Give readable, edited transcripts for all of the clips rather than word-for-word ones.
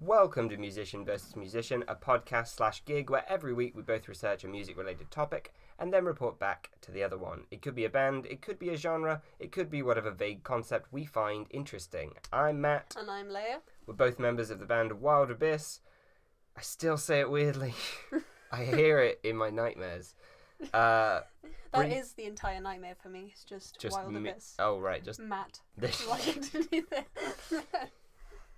Welcome to Musician vs. Musician, a podcast/gig where every week we both research a music-related topic and then report back to the other one. It could be a band, it could be a genre, it could be whatever vague concept we find interesting. I'm Matt. And I'm Leia. We're both members of the band Wild Abyss. I still say it weirdly. I hear it in my nightmares. That is the entire nightmare for me. It's just Wild Abyss. Oh, right. Just Matt. Like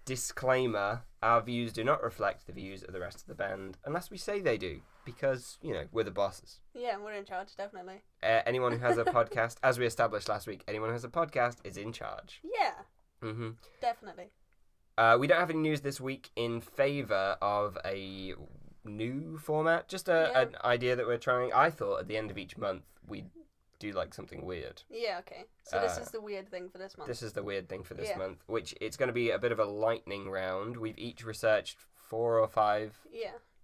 Disclaimer, our views do not reflect the views of the rest of the band, unless we say they do, because, we're the bosses. Yeah, we're in charge, definitely. Anyone who has a podcast, as we established last week, anyone who has a podcast is in charge. Yeah. Mm-hmm. Definitely. We don't have any news this week in favour of a new format, just an idea that we're trying. I thought at the end of each month we'd do like something weird. Yeah, okay. So this is the weird thing for this month. This is the weird thing for this month, which it's going to be a bit of a lightning round. We've each researched 4 or 5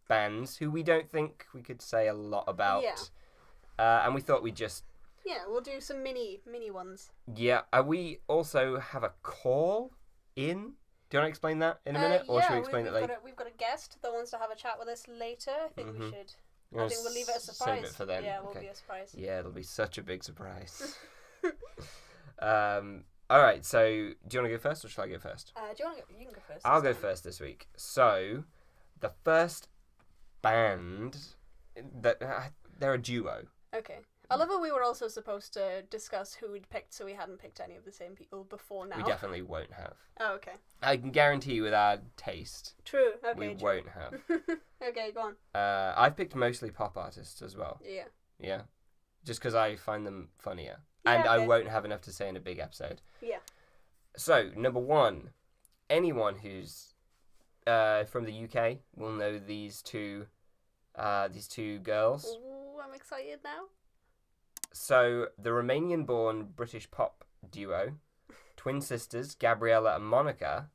bands who we don't think we could say a lot about. Yeah. And we thought we'd just... Yeah, we'll do some mini ones. Yeah, we also have a call in. Do you want to explain that in a minute, or should we explain it later? We've got a guest that wants to have a chat with us later. I think we should... I think we'll leave it a surprise. Save it for them. Yeah, we'll be a surprise. Yeah, it'll be such a big surprise. Alright, so do you want to go first, or shall I go first? Do you want to go? You can go first. I'll go first this week. So, the first band, they're a duo. Okay. I love how we were also supposed to discuss who we'd picked, so we hadn't picked any of the same people before now. We definitely won't have. Oh, okay. I can guarantee you with our taste. True, okay. We won't have. Okay, go on. I've picked mostly pop artists as well. Yeah. Yeah. Just because I find them funnier. Yeah, and okay. I won't have enough to say in a big episode. Yeah. So, number 1. Anyone who's from the UK will know these two girls. Ooh, I'm excited now. So, the Romanian-born British pop duo, twin sisters Gabriella and Monica,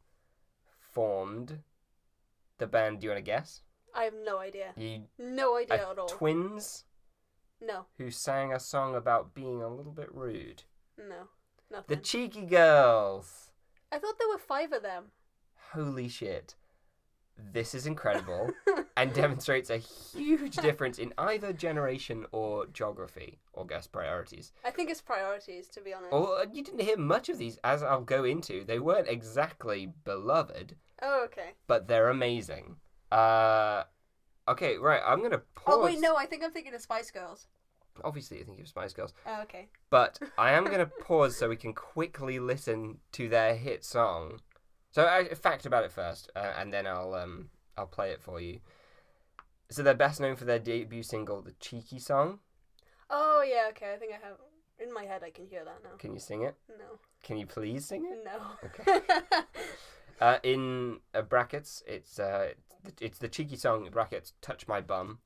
formed the band. Do you want to guess? I have no idea. No idea at all. Twins? No. Who sang a song about being a little bit rude. No. Nothing. The Cheeky Girls. I thought there were 5 of them. Holy shit. This is incredible and demonstrates a huge difference in either generation or geography, or guess priorities. I think it's priorities, to be honest. Oh, you didn't hear much of these, as I'll go into. They weren't exactly beloved. Oh, okay. But they're amazing. Okay, right, I'm going to pause. Oh, wait, no, I think I'm thinking of Spice Girls. Obviously, you think of Spice Girls. Oh, okay. But I am going to pause so we can quickly listen to their hit song. So, a fact about it first, and then I'll play it for you. So, they're best known for their debut single, The Cheeky Song. Oh, yeah, okay, I think I have... In my head, I can hear that now. Can you sing it? No. Can you please sing it? No. Okay. In brackets, it's The Cheeky Song, brackets, Touch My Bum.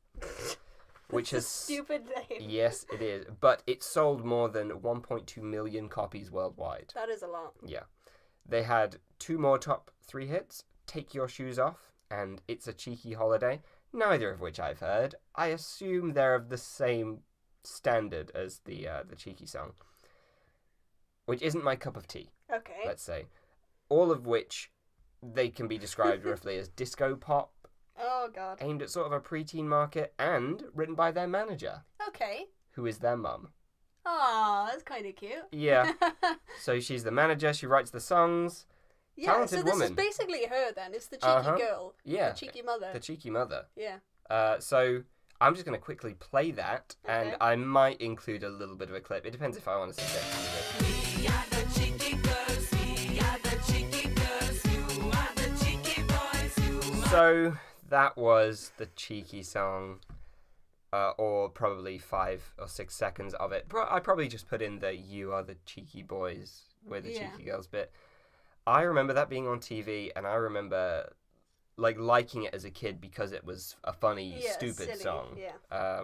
Which is stupid name. Yes, it is. But it sold more than 1.2 million copies worldwide. That is a lot. Yeah. They had 2 more top 3 hits, Take Your Shoes Off and It's a Cheeky Holiday, neither of which I've heard. I assume they're of the same standard as the Cheeky Song, which isn't my cup of tea. Okay. Let's say. All of which they can be described roughly as disco pop. Oh, God. Aimed at sort of a preteen market and written by their manager. Okay. Who is their mum. Aw, that's kind of cute. Yeah. So she's the manager, she writes the songs. Yeah, Talented so this woman. is basically her then. It's the cheeky girl. Yeah. The cheeky mother. The cheeky mother. Yeah. So I'm just going to quickly play that, and Okay. I might include a little bit of a clip. It depends if I want to see it. We are the cheeky girls, we are the cheeky girls, you are the cheeky boys, you are... So that was the Cheeky Song, or probably 5 or 6 seconds of it. I probably just put in the You Are the Cheeky Boys with the Cheeky Girls bit. I remember that being on TV, and I remember liking it as a kid because it was a funny, stupid silly. song. Yeah.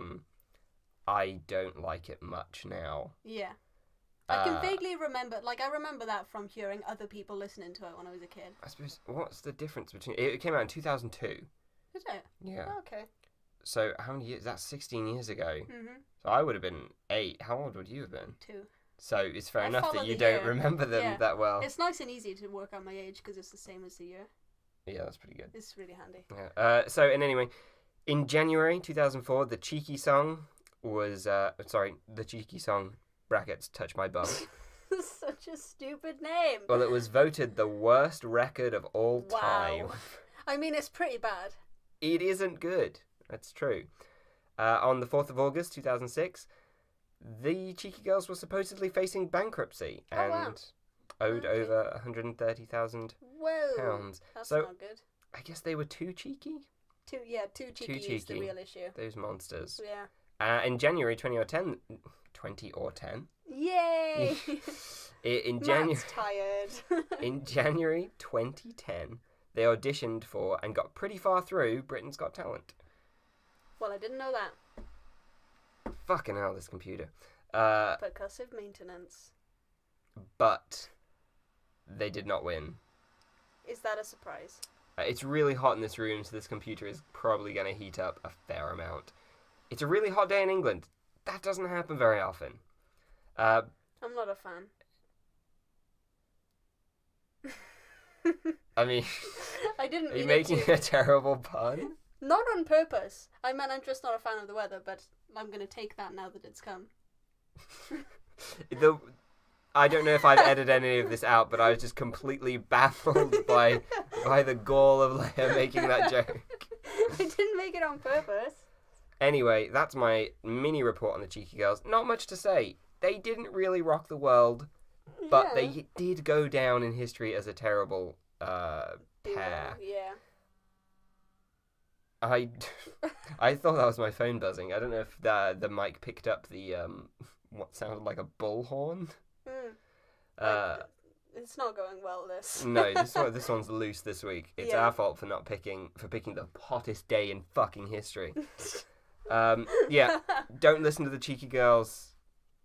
I don't like it much now. Yeah. I can vaguely remember, I remember that from hearing other people listening to it when I was a kid. I suppose, what's the difference between... It came out in 2002. Did it? Yeah. Oh, okay. So, how many years? That's 16 years ago. Mm-hmm. So, I would have been 8. How old would you have been? 2. So, it's fair I enough follow that you the don't year. remember them Yeah. that well. It's nice and easy to work out my age because it's the same as the year. Yeah, that's pretty good. It's really handy. Yeah. So, and anyway, in January 2004, the cheeky song was the cheeky song brackets touch my bum. Such a stupid name. Well, it was voted the worst record of all time. I mean, it's pretty bad. It isn't good. That's true. On the 4th of August 2006, the Cheeky Girls were supposedly facing bankruptcy and owed over £130,000. Whoa, that's So, not good. I guess they were too cheeky? Too cheeky is the real issue. Those monsters. Yeah. In January 2010... Yay! in January... Matt's tired. In January 2010, they auditioned for and got pretty far through Britain's Got Talent. Well, I didn't know that. Fucking hell, this computer. Percussive maintenance. But they did not win. Is that a surprise? It's really hot in this room, so this computer is probably going to heat up a fair amount. It's a really hot day in England. That doesn't happen very often. I'm not a fan. I mean, I didn't are you mean making it to. a terrible pun? Not on purpose. I meant I'm just not a fan of the weather, but I'm going to take that now that it's come. I don't know if I've edited any of this out, but I was just completely baffled by the gall of Leia making that joke. I didn't make it on purpose. Anyway, that's my mini report on the Cheeky Girls. Not much to say. They didn't really rock the world, but they did go down in history as a terrible pair. Yeah. I thought that was my phone buzzing. I don't know if the mic picked up the what sounded like a bullhorn. It's not going well, this. No, this one's loose this week. It's our fault for picking the hottest day in fucking history. Yeah, don't listen to the Cheeky Girls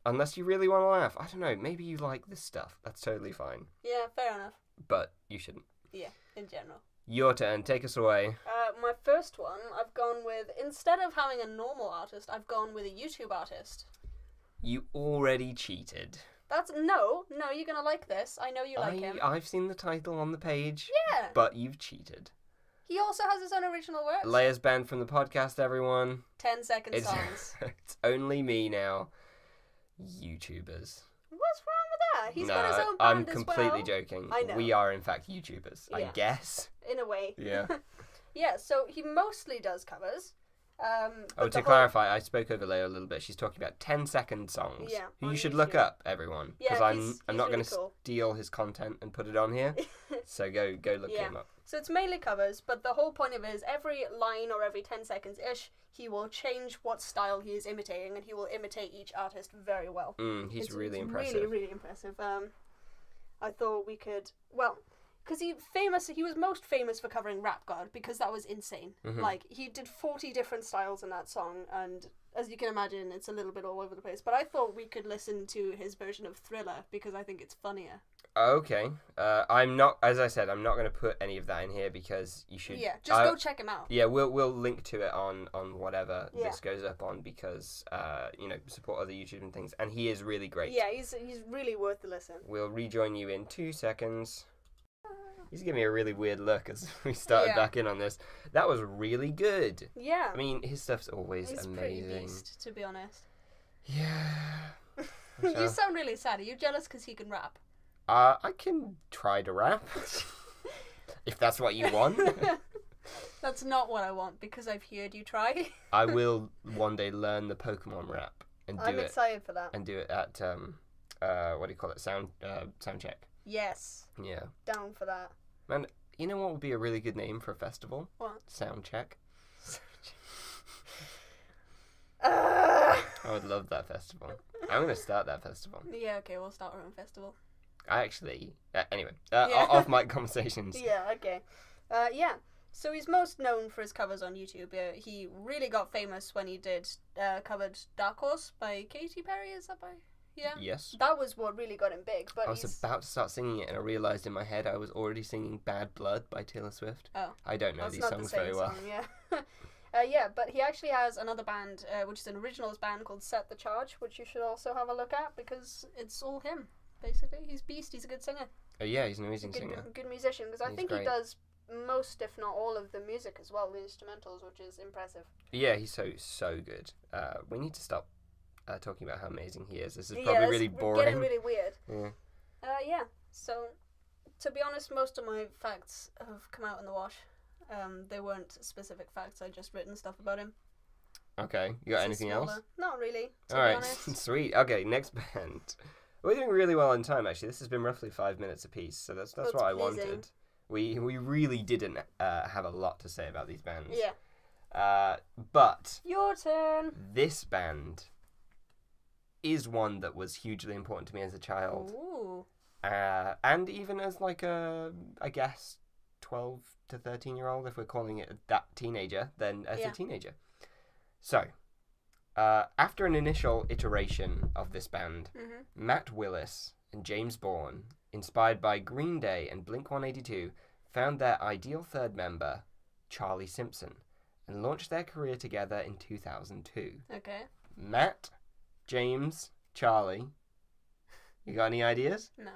unless you really want to laugh. I don't know, maybe you like this stuff. That's totally fine. Yeah, fair enough. But you shouldn't. Yeah, in general. Your turn. Take us away. My first one, I've gone with, instead of having a normal artist, I've gone with a YouTube artist. You already cheated. No, you're gonna like this. I know you like him. I've seen the title on the page. Yeah. But you've cheated. He also has his own original works. Leia's banned from the podcast, everyone. 10-second songs. It's only me now. YouTubers. What's wrong with that? He's got his own band I'm as completely well. joking. I know. We are, in fact, YouTubers, I Yeah. guess. In a way. Yeah. Yeah, so he mostly does covers. To clarify, I spoke over Leia a little bit. She's talking about 10-second songs. Yeah, Who on you should look YouTube. up, everyone. Because Yeah, I'm he's not really going to cool. steal his content and put it on here. So go look Yeah. him up. So it's mainly covers, but the whole point of it is every line or every 10 seconds-ish, he will change what style he is imitating, and he will imitate each artist very well. He's really it's impressive. Really, really impressive. I thought we could, because he was most famous for covering Rap God, because that was insane. Mm-hmm. Like, he did 40 different styles in that song, and as you can imagine, it's a little bit all over the place. But I thought we could listen to his version of Thriller, because I think it's funnier. Okay. I'm not, as I said, I'm not going to put any of that in here because you should. Yeah, just go check him out. Yeah, we'll link to it on whatever Yeah. this goes up on because support other YouTube and things, and he is really great. Yeah, he's really worth the listen. We'll rejoin you in 2 seconds. He's giving me a really weird look as we started back in on this. That was really good. Yeah. I mean, his stuff's always He's amazing. pretty beast, to be honest. Yeah. You sound really sad. Are you jealous because he can rap? I can try to rap. If that's what you want. That's not what I want, because I've heard you try. I will one day learn the Pokemon rap and do I'm it. excited for that. And do it at what do you call it? Sound check. Yes. Yeah. Down for that. Man, you know what would be a really good name for a festival? What? Sound check. Uh, I would love that festival. I'm gonna start that festival. yeah, okay, we'll start our own festival. I actually. Anyway, Yeah. off mic conversations. Yeah, okay. Yeah. So he's most known for his covers on YouTube. He really got famous when he covered Dark Horse by Katy Perry. Is that by? Yeah. Yes. That was what really got him big. But I was about to start singing it, and I realised in my head I was already singing "Bad Blood" by Taylor Swift. Oh. I don't know That's these not songs the same very well. song, yeah. Yeah, but he actually has another band, which is an originals band called Set the Charge, which you should also have a look at because it's all him, basically. He's beast. He's a good singer. Oh yeah, he's an amazing singer. Good musician. Because I He's think great. he does most, if not all, of the music as well, the instrumentals, which is impressive. Yeah, he's so good. We need to stop talking about how amazing he is. This is probably really boring. Getting really weird. Yeah. So, to be honest, most of my facts have come out in the wash. They weren't specific facts. I just written stuff about him. Okay. You got anything else? Not really. To All be right. honest. Sweet. Okay. Next band. We're doing really well in time. Actually, this has been roughly 5 minutes apiece. So that's what I wanted. We really didn't have a lot to say about these bands. Yeah. But Your turn. this band is one that was hugely important to me as a child. Ooh. And even as like a, I guess, 12 to 13-year-old, if we're calling it that teenager, then as a teenager. So, after an initial iteration of this band, Matt Willis and James Bourne, inspired by Green Day and Blink-182, found their ideal third member, Charlie Simpson, and launched their career together in 2002. Okay. Matt, James, Charlie. You got any ideas? No.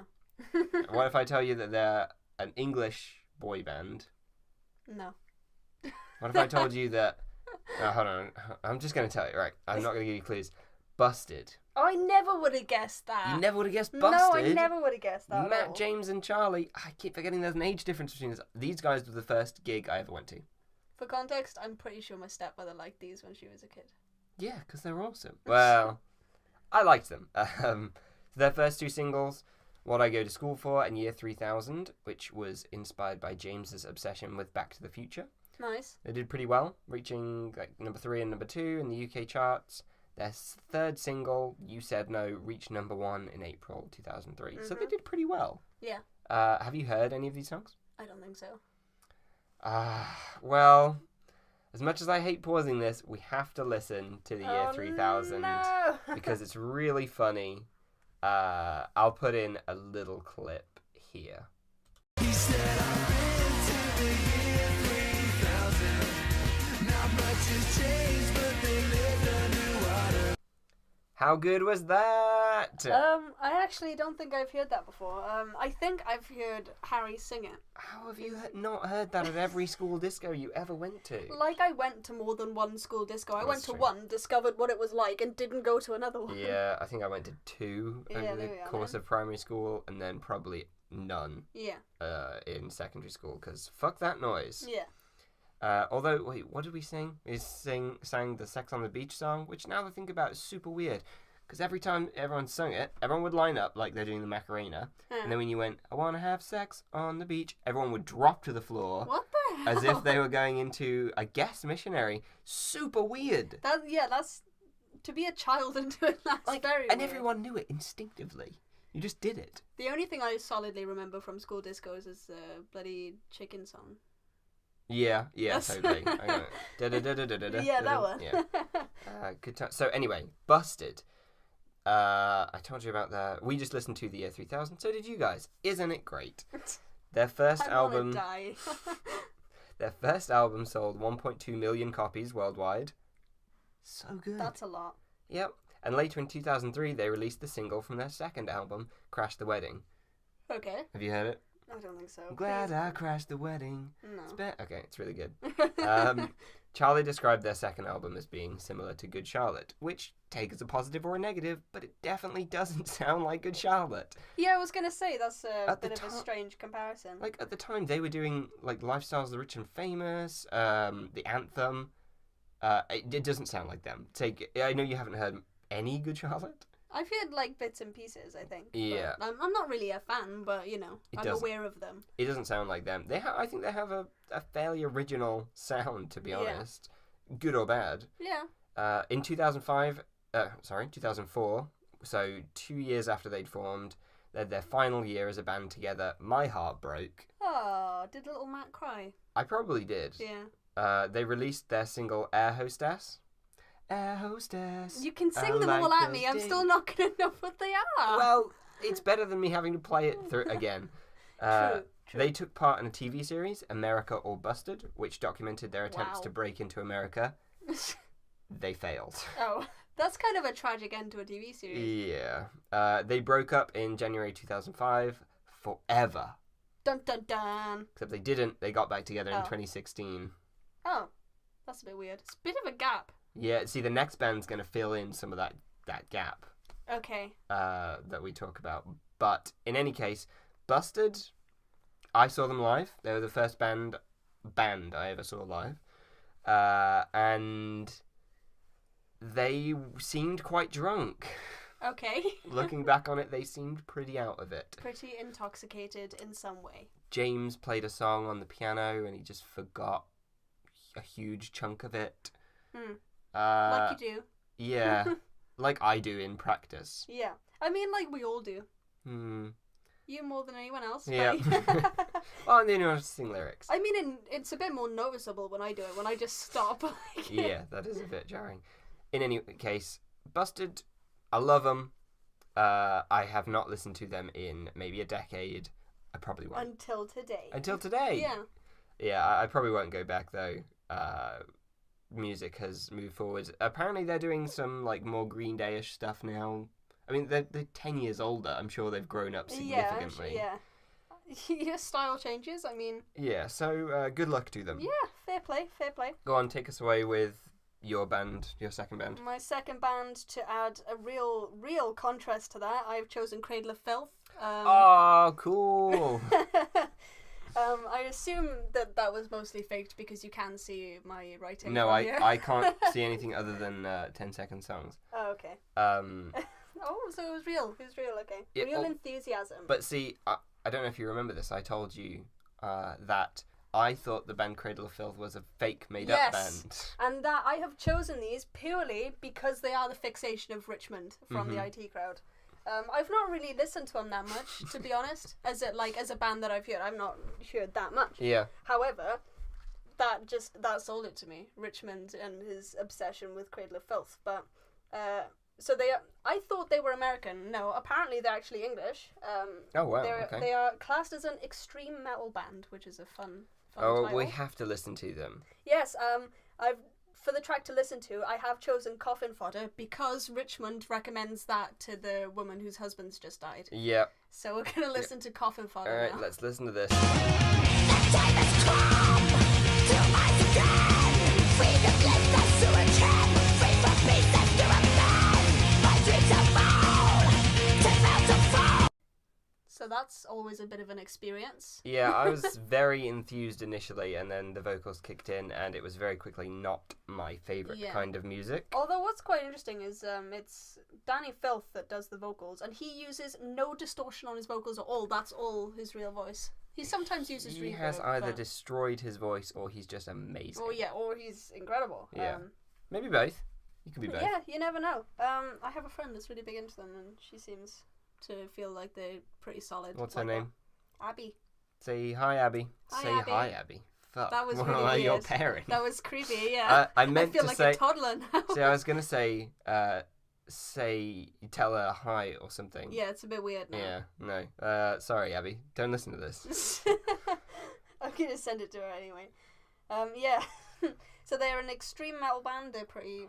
What if I tell you that they're an English boy band? No. What if I told you that... hold on. I'm just going to tell you, right? I'm not going to give you clues. Busted. Oh, I never would have guessed that. You never would have guessed Busted? No, I never would have guessed that. Matt, James, and Charlie. I keep forgetting there's an age difference between us. These guys were the first gig I ever went to. For context, I'm pretty sure my stepmother liked these when she was a kid. Yeah, because they're awesome. Well, I liked them. Their first two singles, What I Go to School For and Year 3000, which was inspired by James's obsession with Back to the Future. Nice. They did pretty well, reaching like number 3 and number 2 in the UK charts. Their third single, You Said No, reached number 1 in April 2003. So they did pretty well. Yeah. Have you heard any of these songs? I don't think so. Well, as much as I hate pausing this, we have to listen to the Year 3000 no. because it's really funny. I'll put in a little clip here. He said, I've been to the year 3000. Not much has changed, but they lived underwater. How good was that? I actually don't think I've heard that before. I think I've heard Harry sing it. How have you not heard that at every school disco you ever went to? Like, I went to more than one school disco. I went That's to true. one, discovered what it was like, and didn't go to another one. Yeah, I think I went to 2 Yeah, over there the we are, course man. of primary school, and then probably none Yeah. in secondary school, because fuck that noise. Yeah. Although, wait, what did we sing? We sang the Sex on the Beach song, which now that I think about is super weird. Because every time everyone sung it, everyone would line up like they're doing the Macarena. And then when you went, I want to have sex on the beach, everyone would drop to the floor. What the hell? As if they were going into, I guess, missionary. Super weird. That's... To be a child and do it, that's very And weird. everyone knew it instinctively. You just did it. The only thing I solidly remember from school discos is the bloody chicken song. Yeah, That's- totally. I got it. Yeah, that one. Yeah. Good time. So anyway, Busted. I told you about that. We just listened to the Year 3000. So did you guys. Isn't it great? Their first I album. wanna die. Their first album sold 1.2 million copies worldwide. So good. That's a lot. Yep. And later in 2003, they released the single from their second album, Crash the Wedding. Okay. Have you heard it? I don't think so. I'm glad I crashed the wedding. No. Okay, it's really good. Charlie described their second album as being similar to Good Charlotte, which take as a positive or a negative, but it definitely doesn't sound like Good Charlotte. Yeah, I was gonna say that's a At the bit of a top- strange comparison. Like at the time, they were doing like Lifestyles of the Rich and Famous, the Anthem. It doesn't sound like them. I know you haven't heard any Good Charlotte. I've heard like bits and pieces, I think. but Yeah. I'm not really a fan, but you know, It I'm doesn't- aware of them. It doesn't sound like them. I think they have a fairly original sound, to be Yeah. honest, good or bad. Yeah. In 2004, so 2 years after they'd formed, their final year as a band together, my heart broke. Oh, did little Matt cry? I probably did. Yeah. They released their single Air Hostess. Air Hostess. You can sing I them all like at me. I'm those still days. not gonna know what they are. Well, it's better than me having to play it through again. True. They took part in a TV series, America All Busted, which documented their attempts Wow. to break into America. They failed. Oh, that's kind of a tragic end to a TV series. Yeah. They broke up in January 2005 forever. Dun dun dun. Except they didn't. They got back together in Oh. 2016. Oh, that's a bit weird. It's a bit of a gap. Yeah, see, the next band's going to fill in some of that gap Okay. that we talk about. But in any case, Busted, I saw them live. They were the first band I ever saw live. And they seemed quite drunk. Okay. Looking back on it, they seemed pretty out of it. Pretty intoxicated in some way. James played a song on the piano and he just forgot a huge chunk of it. Like you do. Yeah, like I do in practice. Yeah. I mean, like we all do. Hmm. You more than anyone else. Yeah. but- Well, I'm the only one to sing lyrics. I mean, it's a bit more noticeable when I do it, when I just stop. Like, Yeah, that is a bit jarring. In any case, Busted, I love them. I have not listened to them in maybe a decade. I probably won't. Until today. Until today. Yeah. Yeah, I probably won't go back though. Music has moved forward. Apparently they're doing some like more Green Day-ish stuff now. I mean, they're 10 years older. I'm sure they've grown up significantly. Yeah. Your style changes, I mean. Yeah, so good luck to them. Yeah, fair play, fair play. Go on, take us away with your band, your second band. My second band, to add a real contrast to that, I've chosen Cradle of Filth. Oh, cool. I assume that was mostly faked because you can see my writing. No, from here. I can't see anything other than 10-second songs. Oh, okay. Oh, so it was real. It was real, okay. Yeah, real enthusiasm. But see, I don't know if you remember this. I told you that I thought the band Cradle of Filth was a fake made-up band. And that I have chosen these purely because they are the fixation of Richmond from the IT crowd. I've not really listened to them that much, to be honest. As a band that I've heard, I've not heard that much. Yeah. However, that sold it to me. Richmond and his obsession with Cradle of Filth. But so I thought they were American. No, apparently they're actually English. Oh wow. Okay. They are classed as an extreme metal band, which is a fun Oh, title. we have to listen to them. Yes. For the track to listen to, I have chosen Coffin Fodder because Richmond recommends that to the woman whose husband's just died. Yep. So we're gonna listen to Coffin Fodder All right, now. let's listen to this. So that's always a bit of an experience. Yeah, I was very enthused initially, and then the vocals kicked in, and it was very quickly not my favourite kind of music. Although what's quite interesting is it's Danny Filth that does the vocals, and he uses no distortion on his vocals at all. That's all his real voice. He sometimes uses reverb. He has either but... destroyed his voice, or he's just amazing. Oh yeah, or he's incredible. Yeah. Maybe both. You could be both. Yeah, you never know. I have a friend that's really big into them, and she seems to feel like they're pretty solid. What's her name? Abby. Say hi, Abby. Hi, Say Abby. hi, Abby. Fuck. That was What really am I, your weird. parent? That was creepy, yeah. I meant feel to like say. a toddler now. See, I was gonna say, tell her hi or something. Yeah, it's a bit weird now. Yeah. No. Sorry, Abby. Don't listen to this. I'm gonna send it to her anyway. Yeah. So they're an extreme metal band. They're pretty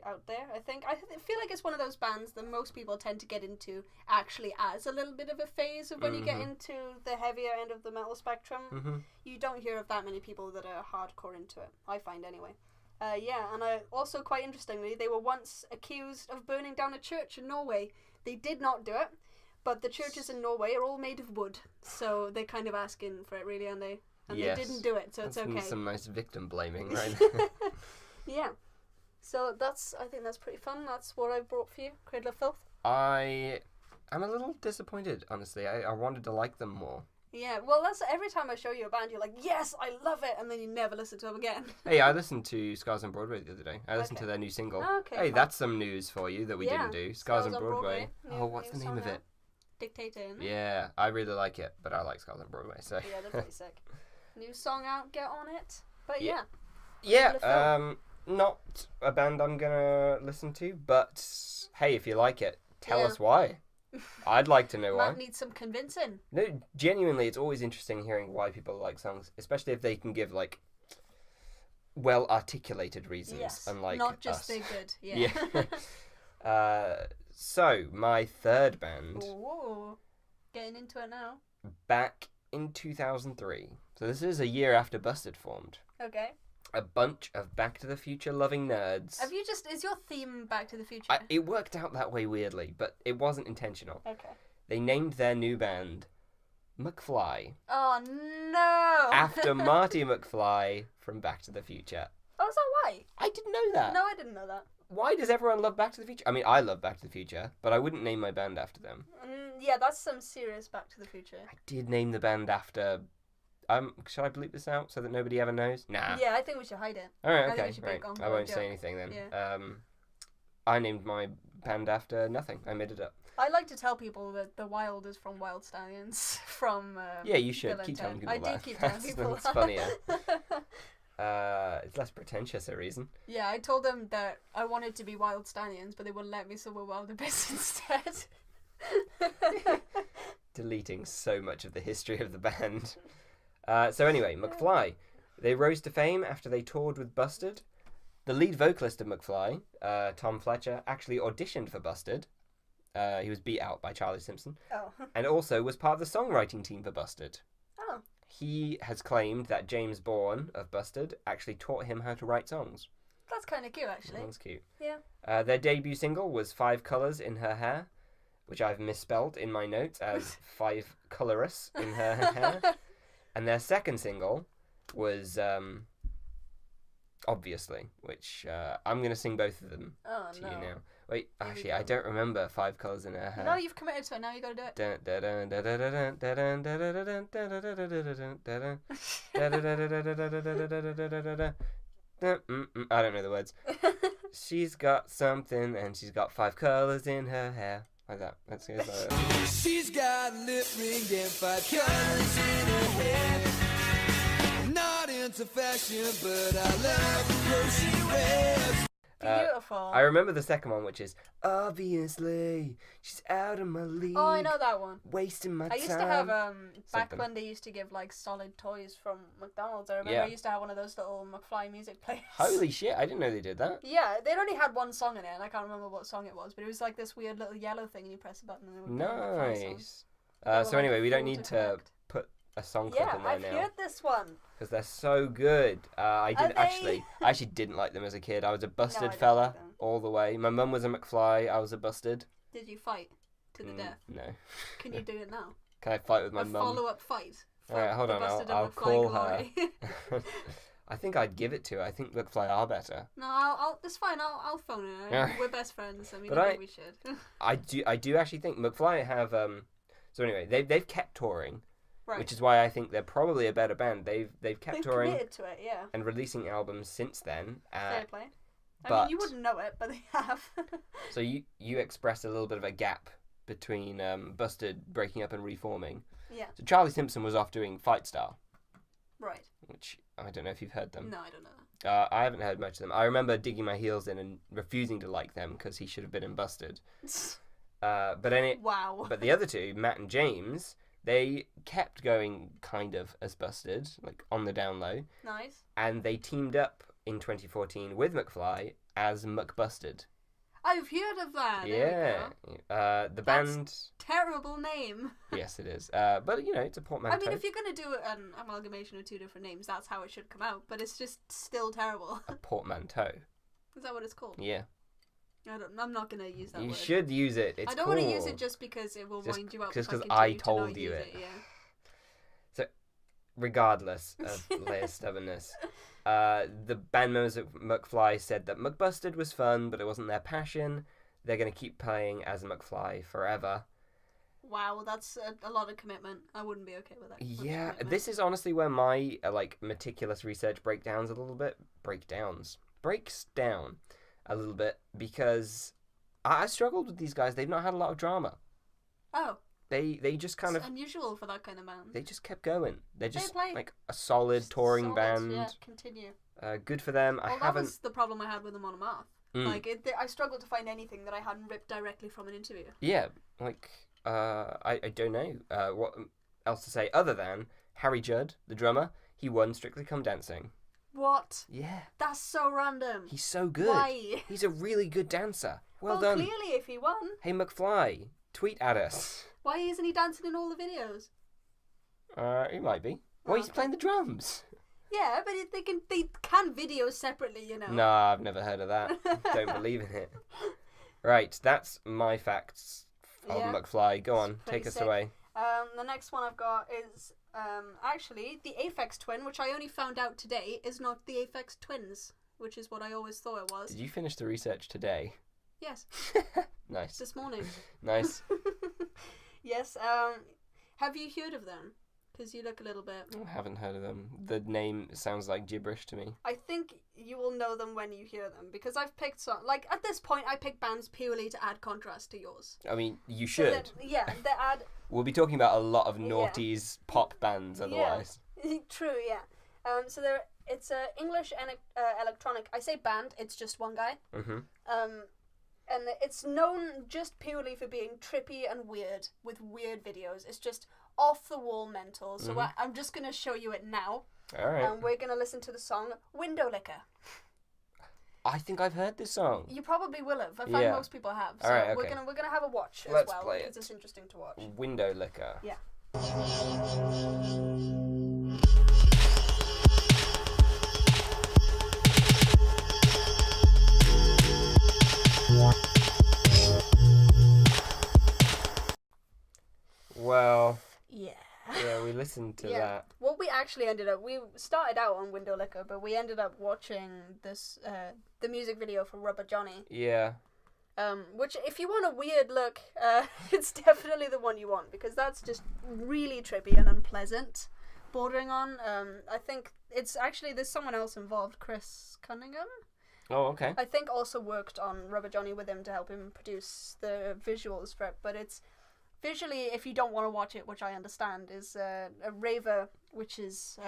out there, I think. I feel like it's one of those bands that most people tend to get into actually as a little bit of a phase of when you get into the heavier end of the metal spectrum. You don't hear of that many people that are hardcore into it, I find anyway. Yeah, and also quite interestingly, they were once accused of burning down a church in Norway. They did not do it, but the churches in Norway are all made of wood, so they're kind of asking for it, really, aren't they? And Yes. they didn't do it, so That's it's okay. some nice victim blaming, right? Yeah. So I think that's pretty fun. That's what I brought for you, Cradle of Filth. I'm a little disappointed, honestly. I wanted to like them more. Yeah, well, that's every time I show you a band, you're like, yes, I love it, and then you never listen to them again. Hey, I listened to Scars on Broadway the other day. I listened to Okay. their new single. Okay, Hey, fun. that's some news for you that we Yeah, didn't do. Scars on Scars on Broadway. Broadway. Oh, what's New the name of song it? out. Dictator, isn't it? Yeah, I really like it, but I like Scars on Broadway, so. Yeah, they're pretty sick. New song out, get on it. But Yeah. yeah. Yeah, not a band I'm gonna listen to, but hey, if you like it, tell Yeah. us why. I'd like to know why. Might need some convincing. No, genuinely, it's always interesting hearing why people like songs, especially if they can give like well articulated reasons, Yes. unlike Not just us. they're good. Yeah. So my third band, Ooh, getting into it now. back in 2003, so this is a year after Busted formed, Okay. a bunch of Back to the Future loving nerds. Is your theme Back to the Future? It worked out that way weirdly, but it wasn't intentional. Okay. They named their new band McFly Oh no! after Marty McFly from Back to the Future. Oh, is that why? I didn't know that. No, I didn't know that. Why does everyone love Back to the Future? I mean, I love Back to the Future, but I wouldn't name my band after them. Yeah, that's some serious Back to the Future. I did name the band after... should I bleep this out so that nobody ever knows? Nah. Yeah, I think we should hide it. Alright, I think okay, we should right. break on I won't joke. say anything then. Yeah. I named my band after nothing. I made it up. I like to tell people that the Wild is from Wild Stallions from. Yeah, you should. Bill and Keep telling Ted. people that. I do keep telling people That's that. funnier. It's less pretentious a reason. Yeah, I told them that I wanted to be Wild Stallions, but they wouldn't let me, so we're Wild Abyss instead. Deleting so much of the history of the band. So anyway, McFly. They rose to fame after they toured with Busted. The lead vocalist of McFly, Tom Fletcher, actually auditioned for Busted. He was beat out by Charlie Simpson. Oh. And also was part of the songwriting team for Busted. Oh. He has claimed that James Bourne of Busted actually taught him how to write songs. That's kind of cute, actually. That's cute. Yeah. Their debut single was 5 Colours in Her Hair, which I've misspelled in my notes as 5 Colorous in Her Hair. And their second single was Obviously, which I'm going to sing both of them to you now. Wait, actually, I don't remember 5 Colours in Her Hair. No, you've committed to it, now you gotta do it. I don't know the words. She's got something and she's got 5 colours in her hair. Like that. That's it. She's got a lip ring and 5 colors in her hair. Not into fashion, but I love the clothes she wears. Beautiful. I remember the second one, which is obviously she's out of my league. Oh, I know that one. Wasting my time. I used to have back Something. when they used to give like solid toys from McDonald's. I remember Yeah. I used to have one of those little McFly music players. Holy shit! I didn't know they did that. Yeah, they'd only had one song in it, and I can't remember what song it was, but it was like this weird little yellow thing, and you press a button, and it would play McFly songs. Nice. So like anyway, we don't full need to connect. put a song clip Yeah, in there I've now heard this one. because they're so good. I didn't they? I actually didn't like them as a kid. I was a busted I don't fella like them. all the way. My mum was a McFly. I was a busted. Did you fight to the death? No. Can you do it now? Can I fight with my A mum? follow-up fight. for Alright, hold the on. Busted and I'll McFly call her. glory. I think I'd give it to her. I think McFly are better. No, I'll. It's fine. I'll phone her. Yeah. We're best friends. I mean, But I think we should. I do actually think McFly have So anyway, they've kept touring, Right. which is why I think they're probably a better band. They've kept They've touring committed to it, yeah. and releasing albums since then. Fair play. I but- mean, you wouldn't know it, but they have. So you expressed a little bit of a gap between Busted breaking up and reforming. Yeah. So Charlie Simpson was off doing Fight Star, Right. which I don't know if you've heard them. No, I don't know that. I haven't heard much of them. I remember digging my heels in and refusing to like them because he should have been in Busted. Wow. But the other two, Matt and James, they kept going kind of as Busted, like on the down low, Nice. and they teamed up in 2014 with McFly as McBusted. I've heard of that. There we go. Yeah. The band. Terrible name. Yes, it is. But it's a portmanteau. I mean, if you're going to do an amalgamation of 2 different names, that's how it should come out, but it's just still terrible. A portmanteau. Is that what it's called? Yeah. I'm not going to use that You word. should use it. It's I don't cool. want to use it just because it will Just- wind you up. just if 'cause continue I to told not you use it. Yeah. Regardless of Leia's stubbornness. The band members of McFly said that McBusted was fun, but it wasn't their passion. They're going to keep playing as McFly forever. Wow, that's a lot of commitment. I wouldn't be okay with that. much Yeah, commitment. this is honestly where my meticulous research breaks down a little bit because I struggled with these guys. They've not had a lot of drama. Oh, They just kind it's of unusual for that kind of band. they just kept going. They're just play. like a solid touring Solid, band. Yeah, continue. Good for them. Well, I that haven't. was the problem I had with them on a math. Mm. I struggled to find anything that I hadn't ripped directly from an interview. Yeah, I don't know what else to say other than Harry Judd, the drummer. He won Strictly Come Dancing. What? Yeah, That's so random. he's so good. Why? He's a really good dancer. Well done. Clearly, if he won, Hey McFly, tweet at us. why isn't he dancing in all the videos? He might be. Well, he's playing the drums. Yeah, but they can video separately, you know. Nah, I've never heard of that. Don't believe in it. Right, that's my facts of McFly. Go on, take us away. The next one I've got is actually the Aphex Twin, which I only found out today is not the Aphex Twins, which is what I always thought it was. Did you finish the research today? Yes. Nice. This morning. Nice. Yes. Have you heard of them? Because you look a little bit... I haven't heard of them. The name sounds like gibberish to me. I think you will know them when you hear them, because I've picked some... Like, at this point, I pick bands purely to add contrast to yours. I mean, you should. So they add... We'll be talking about a lot of noughties pop bands otherwise. Yeah. True, yeah. So it's English and electronic. I say band, it's just one guy. Mm-hmm. And it's known just purely for being trippy and weird, with weird videos. It's just off-the-wall mental. So I'm just going to show you it now. All right. And we're going to listen to the song Window Licker. I think I've heard this song. You probably will have. I find most people have. So all right, okay. we're gonna have a watch Let's as well, play because it. it's interesting to watch. Window Licker. Yeah. Well... Yeah. Yeah, we listened to that. What we actually we started out on Window Licker, but we ended up watching this, the music video for Rubber Johnny. Yeah. Which, if you want a weird look, it's definitely the one you want, because that's just really trippy and unpleasant, bordering on. I think it's actually, there's someone else involved, Chris Cunningham. Oh, okay. I think also worked on Rubber Johnny with him to help him produce the visuals for it, but it's visually, if you don't want to watch it, which I understand, is a raver, which is,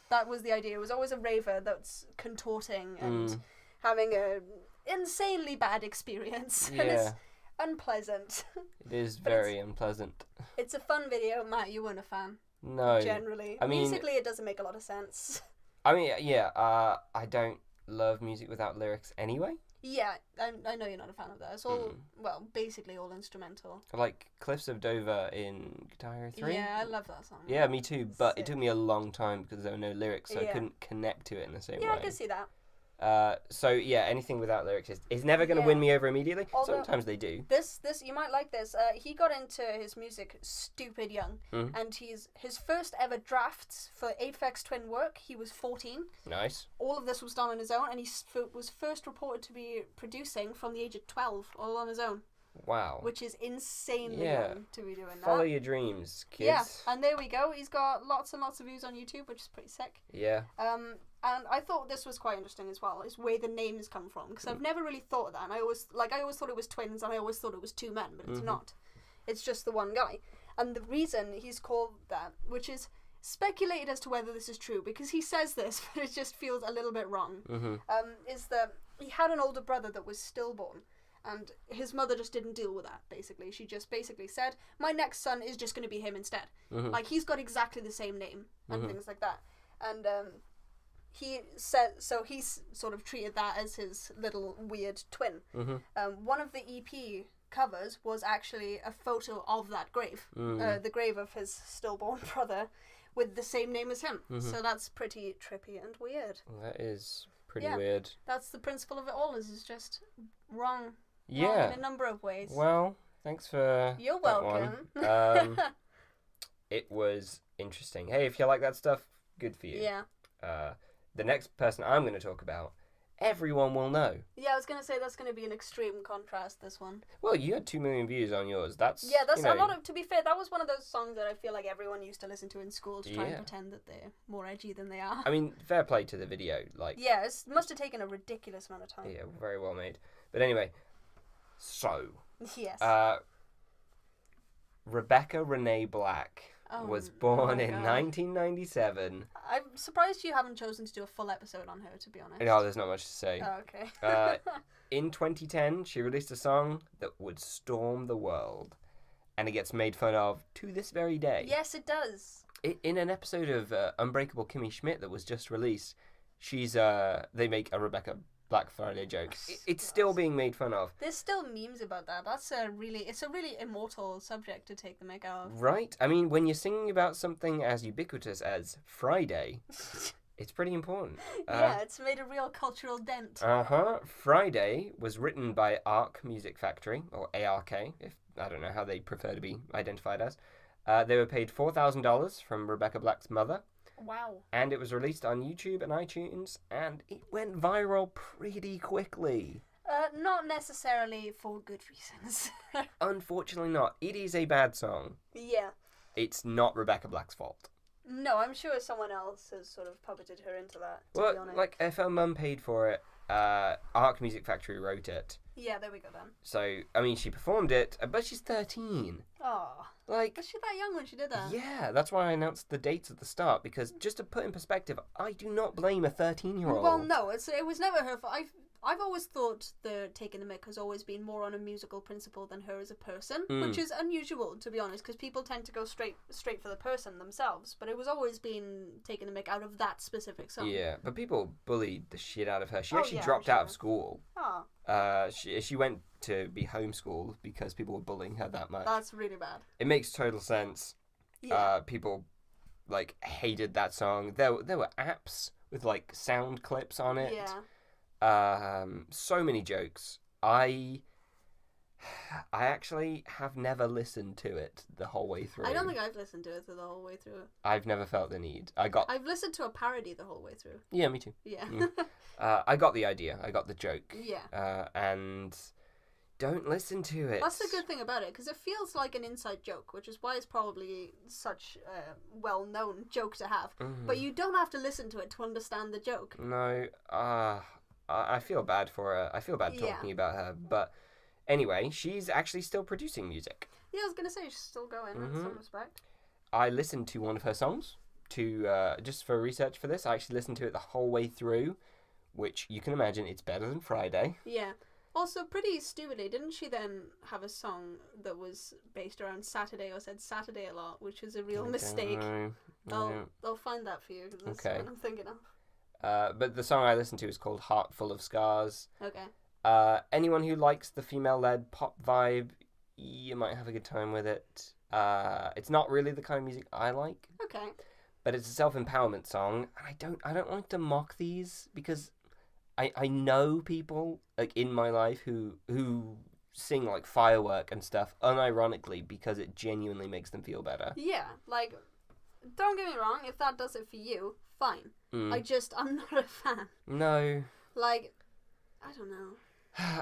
that was the idea. It was always a raver that's contorting and having a insanely bad experience. Yeah. And it's unpleasant. It is very unpleasant. It's a fun video. Matt, you weren't a fan. No. Generally. I mean, musically, it doesn't make a lot of sense. I mean, yeah, I don't love music without lyrics anyway. Yeah, I know you're not a fan of that. It's all, well, basically all instrumental. Like Cliffs of Dover in Guitar Hero 3. Yeah, I love that song. Yeah, me too, but it took me a long time because there were no lyrics, so I Yeah. couldn't connect to it in the same way. Yeah, I can see that. So yeah, anything without lyrics is never going to win me over immediately. Although, sometimes they do. This you might like this. He got into his music stupid young, and his first ever drafts for Aphex Twin work. He was 14. Nice. All of this was done on his own, and he was first reported to be producing from the age of 12, all on his own. Wow. Which is insanely young to be doing that. Follow your dreams, kids. Yeah, and there we go. He's got lots and lots of views on YouTube, which is pretty sick. Yeah. And I thought this was quite interesting as well, is where the names come from, because I've never really thought of that, and I always thought it was twins, and I always thought it was two men, but it's not. It's just the one guy. And the reason he's called that, which is speculated as to whether this is true, because he says this, but it just feels a little bit wrong, is that he had an older brother that was stillborn, and his mother just didn't deal with that, basically. She just basically said, my next son is just going to be him instead. Like, he's got exactly the same name, and things like that. And, he said, so he's sort of treated that as his little weird twin. One of the EP covers was actually a photo of that grave, the grave of his stillborn brother, with the same name as him. So that's pretty trippy and weird. That is pretty weird. That's the principle of it all, is it's just wrong. Yeah. Wrong in a number of ways. Well, thanks for You're that welcome. one. It was interesting. Hey, if you like that stuff, good for you. Yeah. The next person I'm going to talk about, everyone will know. Yeah, I was going to say that's going to be an extreme contrast, this one. Well, you had 2 million views on yours. That's a lot of, to be fair, that was one of those songs that I feel like everyone used to listen to in school to try and pretend that they're more edgy than they are. I mean, fair play to the video. Yeah, it must have taken a ridiculous amount of time. Yeah, very well made. But anyway, so. Yes. Rebecca Renee Black was born in 1997. I'm surprised you haven't chosen to do a full episode on her, to be honest. No, there's not much to say. Oh, okay. In 2010, she released a song that would storm the world. And it gets made fun of to this very day. Yes, it does. In an episode of Unbreakable Kimmy Schmidt that was just released, they make a Rebecca Black Friday joke. It's still being made fun of. There's still memes about that. It's a really immortal subject to take the mick out of. Right? I mean, when you're singing about something as ubiquitous as Friday, it's pretty important. Yeah, it's made a real cultural dent. Friday was written by Ark Music Factory, or ARK, if I don't know how they prefer to be identified as. They were paid $4,000 from Rebecca Black's mother. Wow. And it was released on YouTube and iTunes, and it went viral pretty quickly. Not necessarily for good reasons. Unfortunately not. It is a bad song. Yeah. It's not Rebecca Black's fault. No, I'm sure someone else has sort of puppeted her into that, to be honest. Like, if her mum paid for it, Ark Music Factory wrote it. Yeah, there we go then. So, I mean, she performed it, but she's 13. Oh. Like, was she that young when she did that? Yeah, that's why I announced the dates at the start, because just to put in perspective, I do not blame a 13-year-old. Well, no, it was never her fault. I've always thought the taking the mick has always been more on a musical principle than her as a person, which is unusual, to be honest, because people tend to go straight for the person themselves. But it was always been taking the mick out of that specific song. Yeah, but people bullied the shit out of her. She actually yeah, dropped out of school. Oh. She went to be homeschooled because people were bullying her that much. That's really bad. It makes total sense. Yeah. People like hated that song. There were apps with like sound clips on it. Yeah. So many jokes. I actually have never listened to it the whole way through. I don't think I've listened to it the whole way through. I've never felt the need. I've listened to a parody the whole way through. Yeah, me too. Yeah. I got the idea. I got the joke. Yeah. And don't listen to it. That's the good thing about it, because it feels like an inside joke, which is why it's probably such a well-known joke to have. Mm-hmm. But you don't have to listen to it to understand the joke. No. I feel bad for her. I feel bad talking about her. But anyway, she's actually still producing music. Yeah, I was going to say she's still going in some respect. I listened to one of her songs just for research for this. I actually listened to it the whole way through, which you can imagine it's better than Friday. Yeah. Also, pretty stupidly, didn't she then have a song that was based around Saturday or said Saturday a lot, which was a real mistake? I'll find that for you, because that's what I'm thinking of. But the song I listened to is called Heart Full of Scars. Okay. Anyone who likes the female-led pop vibe, you might have a good time with it. It's not really the kind of music I like. Okay. But it's a self-empowerment song, and I don't like to mock these, because I know people like in my life who sing like Firework and stuff unironically because it genuinely makes them feel better. Yeah, like, don't get me wrong, if that does it for you, fine. I'm not a fan. No. Like, I don't know.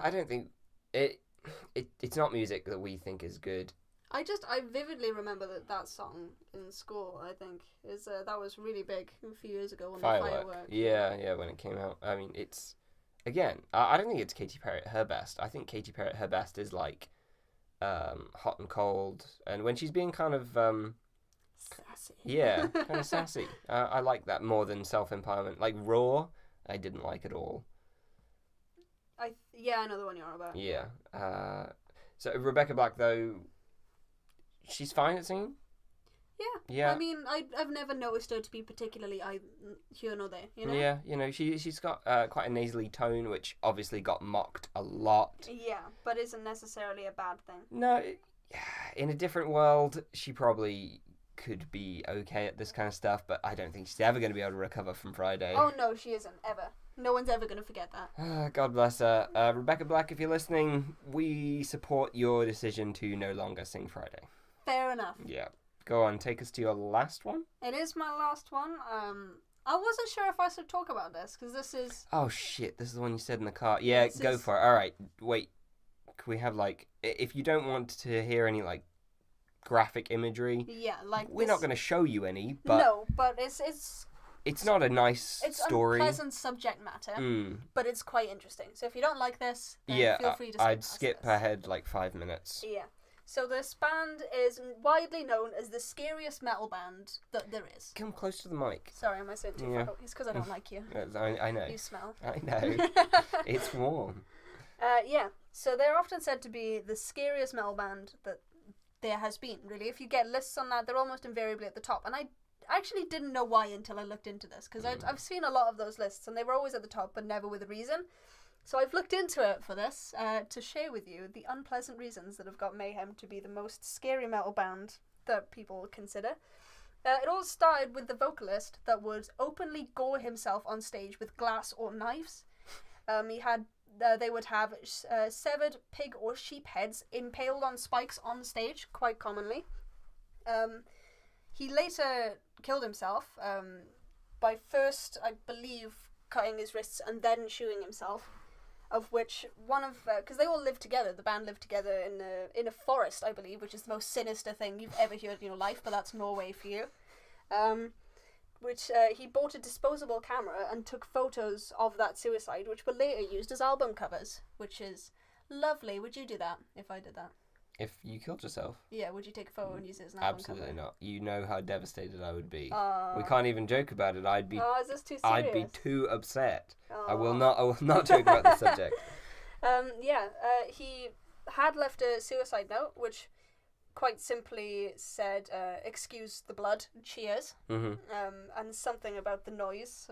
I don't think it's not music that we think is good. I vividly remember that song in school, I think. That was really big a few years ago when Firework. Yeah, when it came out. I mean, it's... Again, I don't think it's Katy Perry at her best. I think Katy Perry at her best is like Hot and Cold. And when she's being kind of... sassy. Yeah, kind of sassy. I like that more than self-empowerment. Like Raw, I didn't like at all. I know the one you're on about. Yeah. So Rebecca Black, though... She's fine at singing? Yeah. I mean, I've never noticed her to be particularly here nor there, you know? Yeah, you know, she's got quite a nasally tone, which obviously got mocked a lot. Yeah, but isn't necessarily a bad thing. No, in a different world, she probably could be okay at this kind of stuff, but I don't think she's ever going to be able to recover from Friday. Oh, no, she isn't, ever. No one's ever going to forget that. God bless her. Rebecca Black, if you're listening, we support your decision to no longer sing Friday. Fair enough. Yeah. Go on, take us to your last one. It is my last one. I wasn't sure if I should talk about this, because this is... Oh, shit, this is the one you said in the car. Yeah, go for it. All right, wait. Can we have, like... If you don't want to hear any, like, graphic imagery... Yeah, like... We're not going to show you any, but... No, but it's not a nice story. It's unpleasant subject matter, but it's quite interesting. So if you don't like this, then feel free to skip I'd skip ahead, like, 5 minutes. Yeah. So this band is widely known as the scariest metal band that there is. Come close to the mic. Sorry, am I saying too far? It's because I don't like you. I know. You smell. I know. It's warm. Yeah. So they're often said to be the scariest metal band that there has been, really. If you get lists on that, they're almost invariably at the top. And I actually didn't know why until I looked into this, because I've seen a lot of those lists, and they were always at the top, but never with a reason. So I've looked into it for this to share with you the unpleasant reasons that have got Mayhem to be the most scary metal band that people consider. It all started with the vocalist that would openly gore himself on stage with glass or knives. They would have severed pig or sheep heads impaled on spikes on stage, quite commonly. He later killed himself by first, I believe, cutting his wrists and then shooting himself. Of which one of, because they all lived together, the band lived together in a forest, I believe, which is the most sinister thing you've ever heard in your life, but that's Norway for you. He bought a disposable camera and took photos of that suicide, which were later used as album covers, which is lovely. Would you do that if I did that? If you killed yourself? Yeah, would you take a photo and use it as an album cover? Absolutely not. You know how devastated I would be. We can't even joke about it. Is this too serious? I'd be too upset. I will not joke about the subject. He had left a suicide note, which quite simply said, excuse the blood, cheers. Mm-hmm. And something about the noise.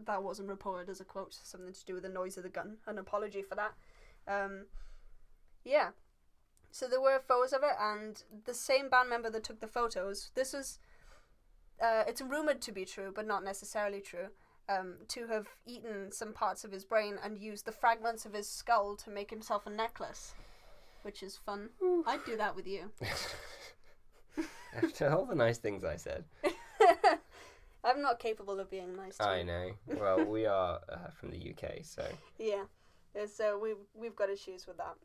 That wasn't reported as a quote. Something to do with the noise of the gun. An apology for that. So there were photos of it, and the same band member that took the photos, this was, it's rumoured to be true, but not necessarily true, to have eaten some parts of his brain and used the fragments of his skull to make himself a necklace, which is fun. I'd do that with you. After all the nice things I said. I'm not capable of being nice to you. I know. Well, we are from the UK, so... Yeah, so we've got issues with that.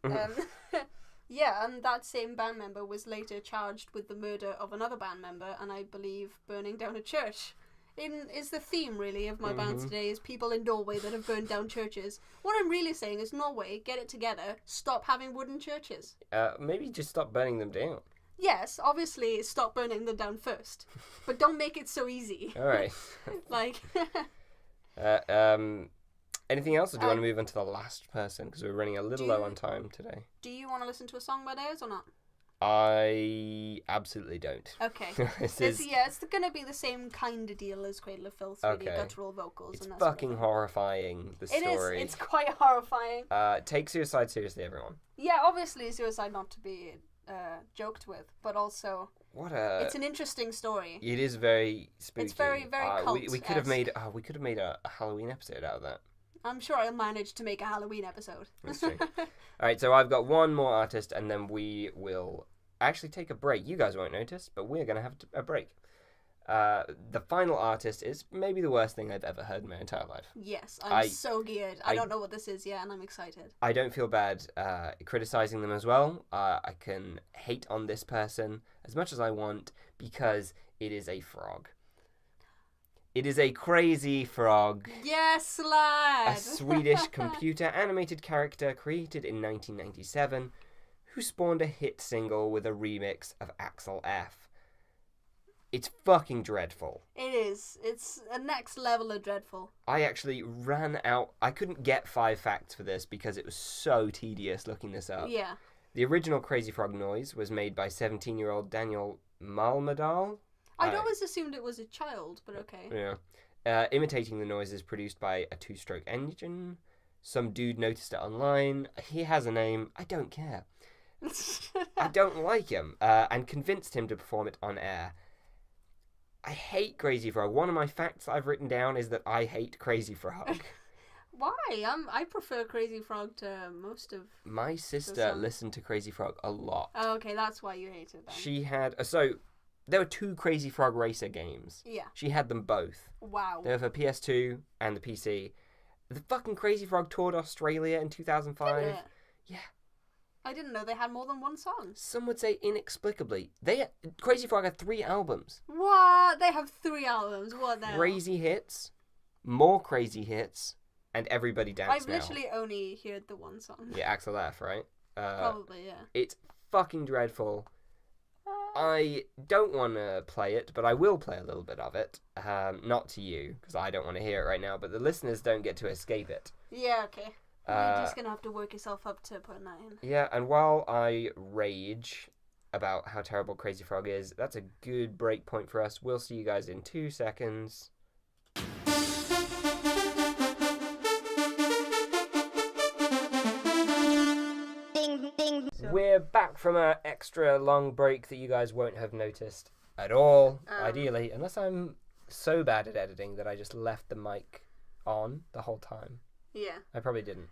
Yeah, and that same band member was later charged with the murder of another band member, and I believe burning down a church. Is the theme, really, of my band today, is people in Norway that have burned down churches. What I'm really saying is, Norway, get it together, stop having wooden churches. Maybe just stop burning them down. Yes, obviously, stop burning them down first. But don't make it so easy. Alright. Anything else, or do you want to move on to the last person? Because we're running a little low on time today. Do you want to listen to a song by theirs or not? I absolutely don't. Okay. It's going to be the same kind of deal as Cradle of Filth, really, guttural vocals. It's and that fucking sort of horrifying, the story. It's quite horrifying. Take suicide seriously, everyone. Yeah, obviously suicide not to be joked with, but also... It's an interesting story. It is very spooky. It's very, very cult-esque. We could have made a Halloween episode out of that. I'm sure I'll manage to make a Halloween episode. That's true. Alright, so I've got one more artist, and then we will actually take a break. You guys won't notice, but we're going to have a break. The final artist is maybe the worst thing I've ever heard in my entire life. Yes, I'm so geared. I don't know what this is yet, and I'm excited. I don't feel bad criticizing them as well. I can hate on this person as much as I want, because it is a frog. It is a crazy frog. Yes, lad! A Swedish computer-animated character created in 1997 who spawned a hit single with a remix of Axel F. It's fucking dreadful. It is. It's a next level of dreadful. I actually ran out. I couldn't get 5 facts for this because it was so tedious looking this up. Yeah. The original Crazy Frog noise was made by 17-year-old Daniel Malmedal. I'd always assumed it was a child, but okay. Yeah. Imitating the noises produced by a 2-stroke engine. Some dude noticed it online. He has a name. I don't care. I don't like him. And convinced him to perform it on air. I hate Crazy Frog. One of my facts I've written down is that I hate Crazy Frog. Why? I prefer Crazy Frog to most of... My sister listened to Crazy Frog a lot. Oh, okay, that's why you hate it then. She had... There were 2 Crazy Frog Racer games. Yeah. She had them both. Wow. They were for PS2 and the PC. The fucking Crazy Frog toured Australia in 2005. Did it? Yeah. I didn't know they had more than one song. Some would say inexplicably. Crazy Frog had 3 albums. What? They have 3 albums. What the hell? Crazy Hits, More Crazy Hits, and Everybody Dance I've Now. literally only heard the one song. Yeah, Axel F, right? Probably, yeah. It's fucking dreadful. I don't want to play it, but I will play a little bit of it. Not to you, because I don't want to hear it right now, but the listeners don't get to escape it. Yeah, okay. You're just going to have to work yourself up to putting that in. Yeah, and while I rage about how terrible Crazy Frog is, that's a good break point for us. We'll see you guys in 2 seconds. we're back from our extra long break that you guys won't have noticed at all, ideally, unless I'm so bad at editing that I just left the mic on the whole time. Yeah. I probably didn't.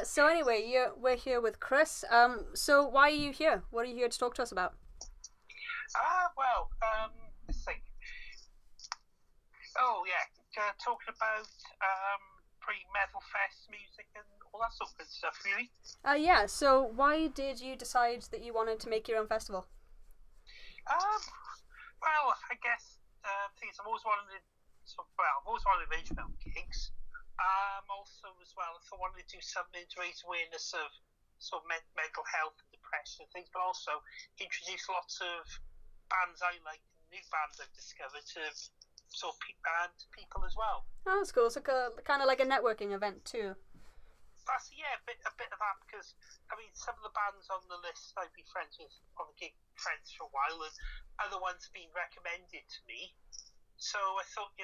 So anyway, we're here with Chris. So why are you here? What are you here to talk to us about? Let's think. Oh, yeah, talking about pre-Metal Fest music and all that sort of good stuff, really. Yeah, so why did you decide that you wanted to make your own festival? Well, I guess things I've always wanted original gigs. Also, as well, if I wanted to do something to raise awareness of sort of mental health and depression and things, but also introduce lots of bands I like, new bands I've discovered to sort of people as well. Oh, that's cool. It's like kind of like a networking event too. That's a bit of that, because I mean, some of the bands on the list I've been friends with on the gig friends for a while, and other ones have been recommended to me. So I thought,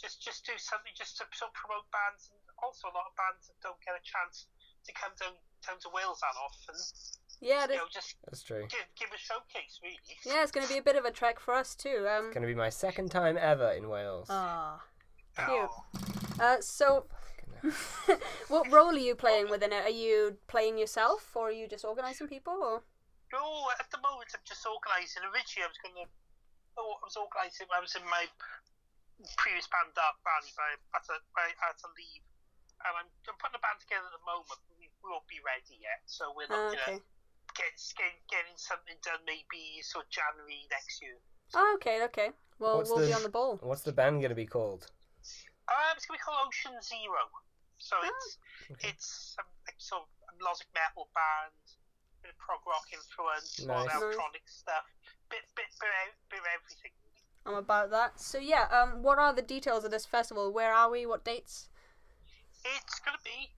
just do something just to sort of promote bands, and also a lot of bands that don't get a chance to come down to Wales that often. Yeah, that's true. Give a showcase, really. Yeah, it's going to be a bit of a trek for us too. It's going to be my second time ever in Wales. Cute. So, what role are you playing within it? Are you playing yourself, or are you just organising people? Or? No, at the moment I'm just organising. Originally, I was organising. I was in my previous band, Dark Valley, but I had to leave, and I'm putting a band together at the moment. We won't be ready yet, so we're not getting something done. Maybe sort of January next year. Oh, okay. Well, we'll be on the ball. What's the band going to be called? It's going to be called Ocean Zero. So it's sort of a melodic metal band, bit of prog rock influence, a lot of electronic stuff, bit of everything. I'm about that. So yeah, what are the details of this festival? Where are we? What dates? It's going to be.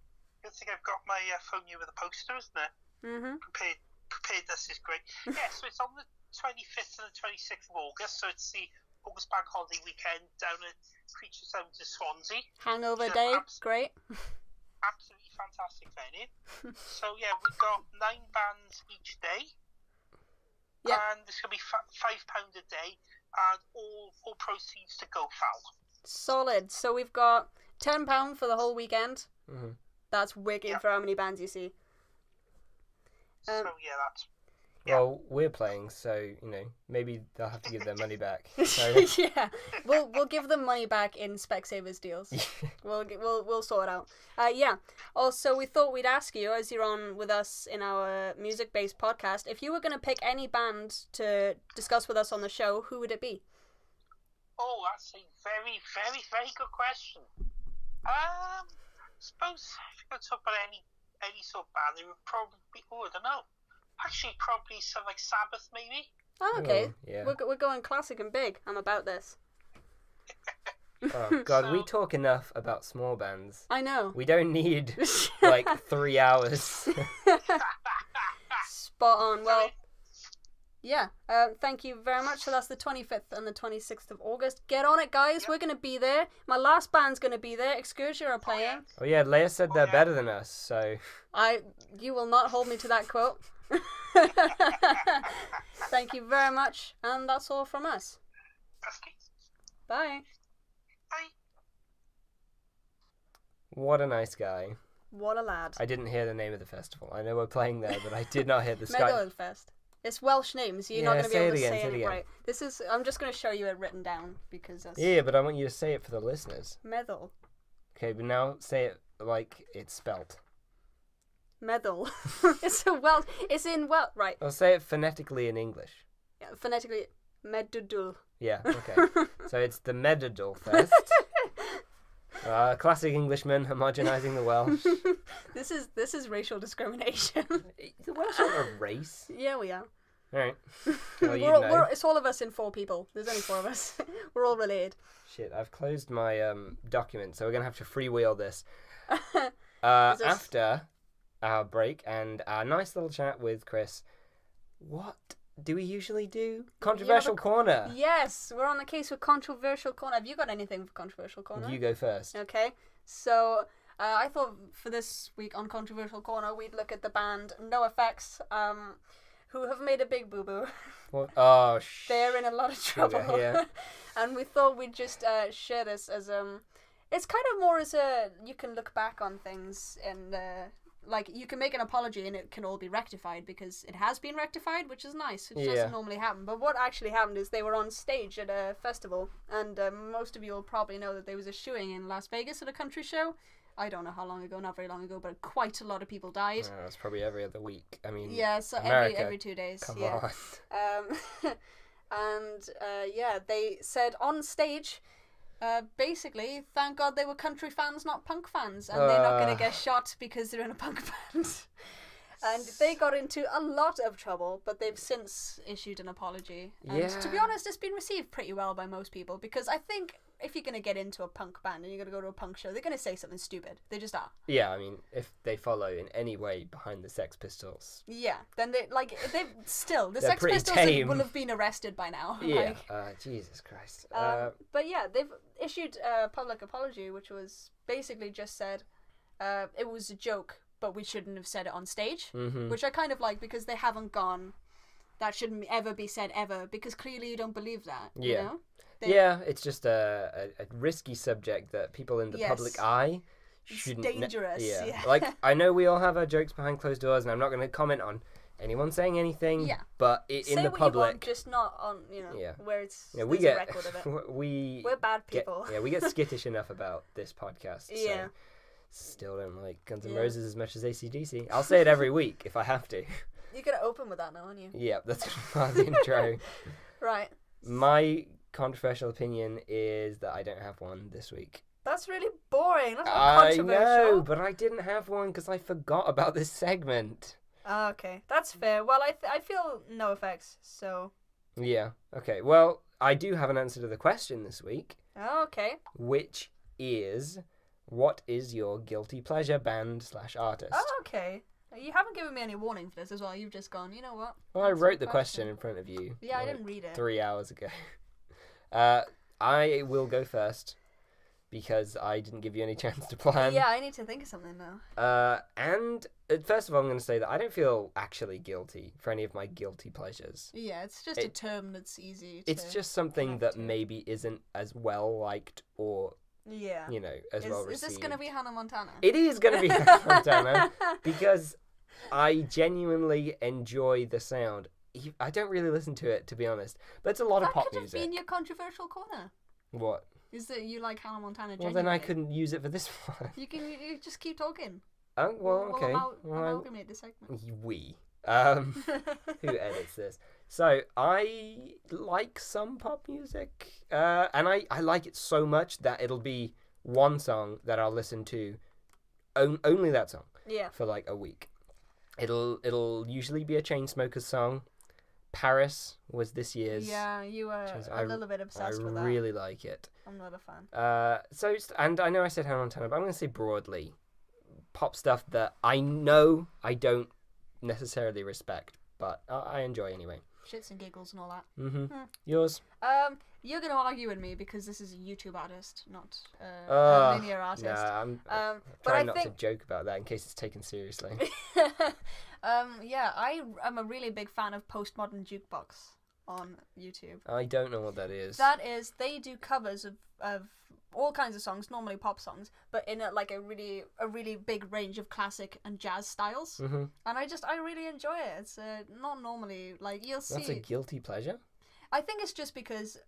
I think I've got my phone here with a poster, isn't it? Mm-hmm. Prepared. This is great. Yeah. So it's on the 25th and the 26th of August. So it's the August Bank Holiday weekend down at Creatures Down to Swansea. Hangover day, great. Absolutely fantastic venue. So yeah, we've got 9 bands each day. Yep. And it's going to be £5 a day, and all proceeds to GoFoul. Solid. So we've got £10 for the whole weekend. Mm-hmm. That's wicked for how many bands you see. So yeah, that's. Yeah. Well, we're playing, so maybe they'll have to give their money back. So. Yeah, we'll give them money back in Specsavers deals. We'll sort it out. Yeah. Also, we thought we'd ask you, as you're on with us in our music-based podcast, if you were going to pick any band to discuss with us on the show, who would it be? Oh, that's a very, very, very good question. I suppose if you're going to talk about any sort of band, it would probably be, I don't know. Actually, probably something like Sabbath, maybe. Oh, okay. Yeah. We're going classic and big. I'm about this. Oh, God, we talk enough about small bands. I know. We don't need, 3 hours. Spot on. Well, yeah. Thank you very much. So that's the 25th and the 26th of August. Get on it, guys. Yep. We're going to be there. My last band's going to be there. Excursia are playing. Oh, yeah. Leia said they're better than us, so... You will not hold me to that quote. Thank you very much, and that's all from us. Bye. Bye. What a nice guy. What a lad. I didn't hear the name of the festival. I know we're playing there, but I did not hear the Sky. Metal Fest. It's Welsh names, so you're not going to be able to say it right. I'm just going to show you it written down because that's... Yeah, but I want you to say it for the listeners. Metal. Okay, but now say it like it's spelt. Metal. It's in Welsh, right. I'll say it phonetically in English. Yeah, phonetically, Medudul. Yeah, okay. So it's the Medudul Fest. Classic Englishman homogenizing the Welsh. This is racial discrimination. The Welsh aren't a race. Yeah, we are. Alright. Well, it's all of us in 4 people. There's only 4 of us. We're all related. Shit, I've closed my document, so we're going to have to freewheel this. After our break and our nice little chat with Chris, what do we usually do? Controversial Corner. Yes, we're on the case with Controversial Corner. Have you got anything for Controversial Corner? You go first. Okay, so I thought for this week on Controversial Corner, we'd look at the band NoFX, who have made a big boo-boo. What? Oh, They're in a lot of trouble. Yeah. And we thought we'd just share this as it's kind of more as you can look back on things and like you can make an apology and it can all be rectified because it has been rectified, which is nice. It doesn't normally happen. But what actually happened is they were on stage at a festival, and most of you will probably know that there was a shooting in Las Vegas at a country show. I don't know how long ago, not very long ago, but quite a lot of people died. It's probably every other week. I mean, yeah, so America, every 2 days. Come yeah. on. And they said on stage, basically, thank God they were country fans, not punk fans, and they're not going to get shot because they're in a punk band. And they got into a lot of trouble, but they've since issued an apology. And to be honest, it's been received pretty well by most people, because I think if you're going to get into a punk band and you're going to go to a punk show, they're going to say something stupid. They just are. Yeah, I mean, if they follow in any way behind the Sex Pistols. Yeah, then they've still, the They're Sex pretty Pistols tame. will have been arrested by now. Yeah, Jesus Christ. But yeah, they've issued a public apology, which was basically just said it was a joke, but we shouldn't have said it on stage, which I kind of like, because they haven't gone, that shouldn't ever be said ever, because clearly you don't believe that, you know? It's just a risky subject that people in the public eye shouldn't... It's dangerous, Like, I know we all have our jokes behind closed doors, and I'm not going to comment on anyone saying anything, but in Say the what public... you want, just not on, where it's we there's get, a record of it. We're bad people. We get skittish enough about this podcast, so still don't like Guns N' Roses as much as AC/DC. I'll say it every week if I have to. You're going to open with that now, aren't you? Yeah, that's part of the intro. Right. My controversial opinion is that I don't have one this week. That's really boring. That's not I controversial. know, but I didn't have one because I forgot about this segment. Oh, okay, that's fair. Well, I feel no effects, so... Yeah, okay. Well, I do have an answer to the question this week. Oh, okay. Which is, what is your guilty pleasure band/artist? Oh, okay. You haven't given me any warning for this as well. You've just gone, you know what? Well, I wrote the question in front of you. Yeah, I didn't read it. 3 hours ago. I will go first because I didn't give you any chance to plan. Yeah, I need to think of something now. And first of all, I'm going to say that I don't feel actually guilty for any of my guilty pleasures. Yeah, it's just a term that's easy to... It's just something that maybe isn't as well liked or... Yeah. You know, as well received. Is this going to be Hannah Montana? It is going to be Hannah Montana because I genuinely enjoy the sound. I don't really listen to it, to be honest, but it's a lot of pop music. That could have been your controversial corner. What? Is that you like Hannah Montana genuinely? Well, then I couldn't use it for this one. You just keep talking. Oh, well, okay. We'll amalgamate the segment. Who edits this? So, I like some pop music, and I like it so much that it'll be one song that I'll listen to, only that song, for like a week. It'll usually be a Chainsmokers song. Paris was this year's. Yeah, you were a little bit obsessed with that. I really like it. I'm not a fan. And I know I said Hannah Montana, but I'm going to say broadly, pop stuff that I know I don't necessarily respect, but I enjoy anyway. Shits and giggles and all that. Mm-hmm. Yours? You're going to argue with me because this is a YouTube artist, not a linear artist. Nah, I'm trying not to joke about that in case it's taken seriously. Yeah, I am a really big fan of Postmodern Jukebox on YouTube. I don't know what that is. That is, they do covers of all kinds of songs, normally pop songs, but in a really big range of classic and jazz styles. Mm-hmm. And I really enjoy it. It's not normally, like, you'll see... That's a guilty pleasure? I think it's just because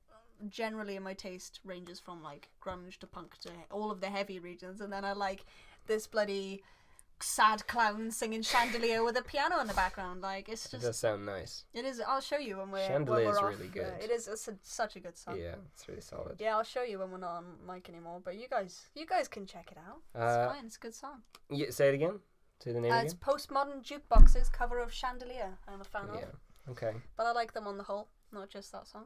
generally my taste ranges from, like, grunge to punk to all of the heavy regions, and then I like this bloody sad clown singing Chandelier with a piano in the background. Like, it's just... It does sound nice. It is. I'll show you when we're Chandelier is off. really good. It is such a good song. Yeah, it's really solid. Yeah, I'll show you when we're not on mic anymore, but you guys can check it out. It's fine. It's a good song. Yeah, say it again. Say the name again. It's Postmodern Jukebox's cover of Chandelier. I'm a fan of. Yeah. Okay. But I like them on the whole, not just that song.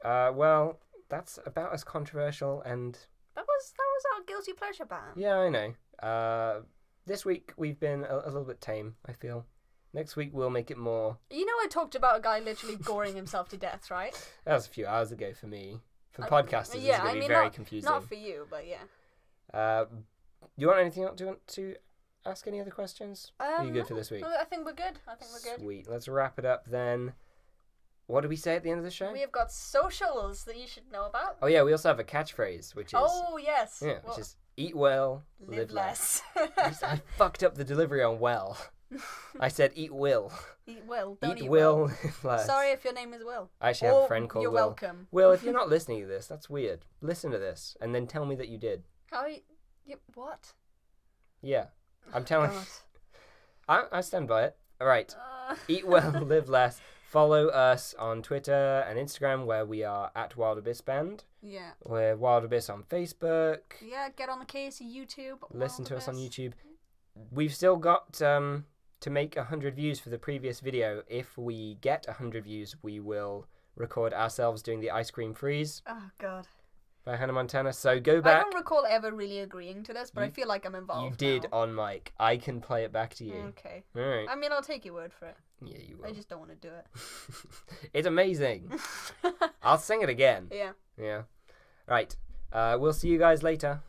Well, that's about as controversial and... That was our guilty pleasure band. Yeah, I know. This week we've been a little bit tame, I feel. Next week we'll make it more... You know I talked about a guy literally goring himself to death, right? That was a few hours ago for me. For podcasters, it's going to be very confusing. Not for you, but yeah. you want anything else? Do you want to ask any other questions? Are you good for this week? I think we're good. Sweet. Let's wrap it up then. What do we say at the end of the show? We have got socials that you should know about. Oh yeah, we also have a catchphrase, which is yes. yeah, which is eat well, live less. I fucked up the delivery on well. I said eat will. Eat well. Don't eat will. well. Less. Sorry if your name is Will. I actually have a friend called You're Will. welcome. Will, if you're not listening to this, that's weird. Listen to this and then tell me that you did. How you what? Yeah, I'm telling. God. I stand by it. All right. Eat well, live less. Follow us on Twitter and Instagram, where we are at Wild Abyss Band. Yeah. We're Wild Abyss on Facebook. Yeah, get on the case of YouTube. Listen to us on YouTube. We've still got to make 100 views for the previous video. If we get 100 views, we will record ourselves doing the ice cream freeze. Oh God. By Hannah Montana. So go back. I don't recall ever really agreeing to this, but I feel like I'm involved. You did now. on mic. I can play it back to you. Okay. All right. I mean, I'll take your word for it. Yeah, you will. I just don't want to do it. It's amazing. I'll sing it again. Yeah. Yeah. Right. We'll see you guys later.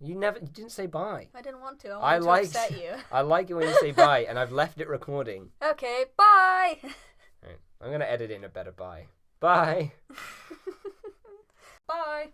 You didn't say bye. I didn't want to. I wanted to upset you. I like it when you say bye, and I've left it recording. Okay, bye. Right. I'm gonna edit in a better bye. Bye. Bye.